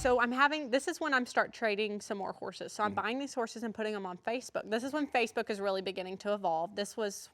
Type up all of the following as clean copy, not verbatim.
So this is when I'm start trading some more horses. So I'm buying these horses and putting them on Facebook. This is when Facebook is really beginning to evolve. This was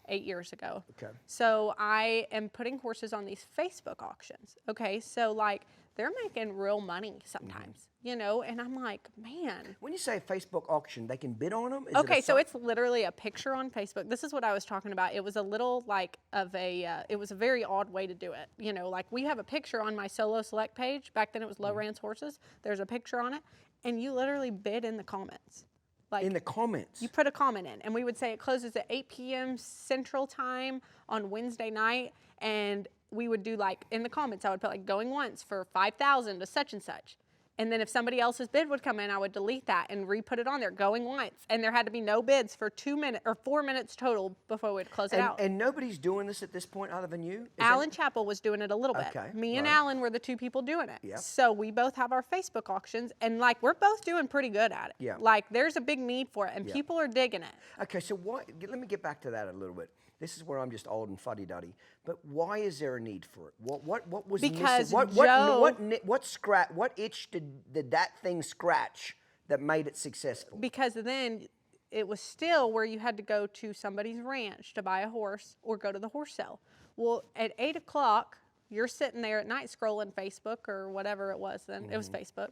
8 years ago. Okay. So I am putting horses on these Facebook auctions. Okay, so like they're making real money sometimes, you know, and I'm like, man. When you say Facebook auction, they can bid on them? Okay, so it's literally a picture on Facebook. This is what I was talking about. It was a little like it was a very odd way to do it. You know, like we have a picture on my Solo Select page. Back then it was Low Rance Horses. There's a picture on it, and you literally bid in the comments. Like, in the comments? You put a comment in, and we would say it closes at 8 p.m. Central Time on Wednesday night, and we would do like, in the comments, I would put like going once for 5,000 to such and such. And then if somebody else's bid would come in, I would delete that and re-put it on there, going once. And there had to be no bids for 2 minutes or 4 minutes total before we'd close it out. And nobody's doing this at this point other than you? Alan Chappell was doing it a little bit. Okay, Me and Alan were the two people doing it. Yep. So we both have our Facebook auctions, and like we're both doing pretty good at it. Yeah. Like there's a big need for it, and people are digging it. Okay, so let me get back to that a little bit. This is where I'm just old and fuddy-duddy. But why is there a need for it? What was because missing? What itch did that thing scratch that made it successful? Because then it was still where you had to go to somebody's ranch to buy a horse or go to the horse sale. Well, at 8 o'clock, you're sitting there at night scrolling Facebook or whatever it was then. It was Facebook.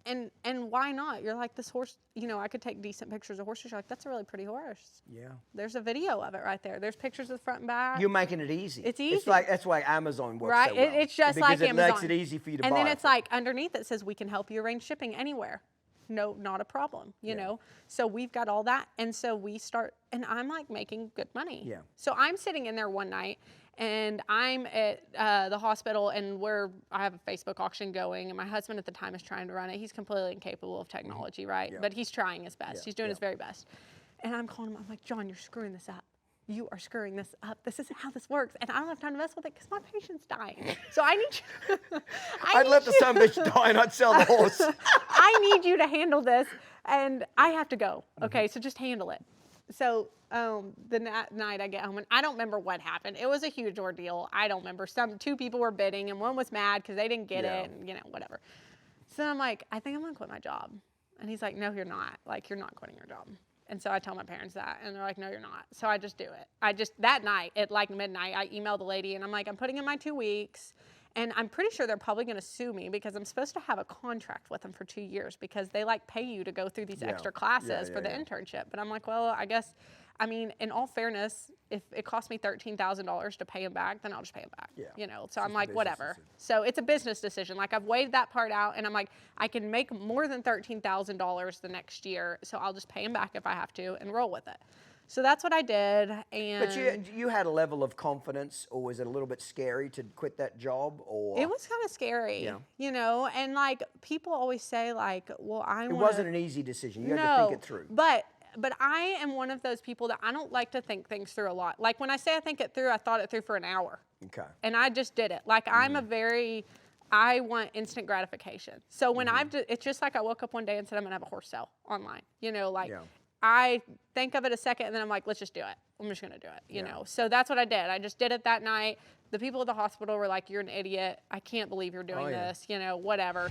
And why not? You're like, this horse, you know, I could take decent pictures of horses. You're like, that's a really pretty horse. Yeah. There's a video of it right there. There's pictures of the front and back. You're making it easy. It's easy. It's like, that's why Amazon works right? so well. It's just because like Amazon. it makes it easy for you to buy. And then it's like underneath it says, we can help you arrange shipping anywhere. No, not a problem, you know? So we've got all that. And so we start, and I'm like making good money. Yeah. So I'm sitting in there one night, and I'm at the hospital, and I have a Facebook auction going, and my husband at the time is trying to run it. He's completely incapable of technology, right? Yeah. But he's trying his best. Yeah. He's doing his very best. And I'm calling him, I'm like, John, you're screwing this up. You are screwing this up. This isn't how this works. And I don't have time to mess with it because my patient's dying. So I need you. I'd let the son bitch die and I'd sell the horse. I need you to handle this, and I have to go. Okay, so just handle it. So the night I get home, and I don't remember what happened. It was a huge ordeal. I don't remember. Two people were bidding, and one was mad because they didn't get it, and you know, whatever. So I'm like, I think I'm gonna quit my job. And he's like, no, you're not. Like, you're not quitting your job. And so I tell my parents that, and they're like, no, you're not. So I just do it. That night at like midnight, I emailed the lady, and I'm like, I'm putting in my 2 weeks. And I'm pretty sure they're probably going to sue me because I'm supposed to have a contract with them for 2 years because they like pay you to go through these extra classes for the internship. But I'm like, well, I guess, I mean, in all fairness, if it costs me $13,000 to pay them back, then I'll just pay them back. Yeah. You know, so I'm like, whatever. So it's a business decision. Like I've weighed that part out, and I'm like, I can make more than $13,000 the next year, so I'll just pay them back if I have to and roll with it. So that's what I did. And But you had a level of confidence, or was it a little bit scary to quit that job? Or it was kind of scary, you know, and like people always say like, well, It wasn't an easy decision. You had to think it through. But I am one of those people that I don't like to think things through a lot. Like when I say I think it through, I thought it through for an hour. Okay. And I just did it. Like I want instant gratification. So when it's just like I woke up one day and said I'm gonna have a horse sale online. You know, like I think of it a second and then I'm like, let's just do it. I'm just gonna do it, you know? So that's what I did. I just did it that night. The people at the hospital were like, you're an idiot. I can't believe you're doing this, you know, whatever.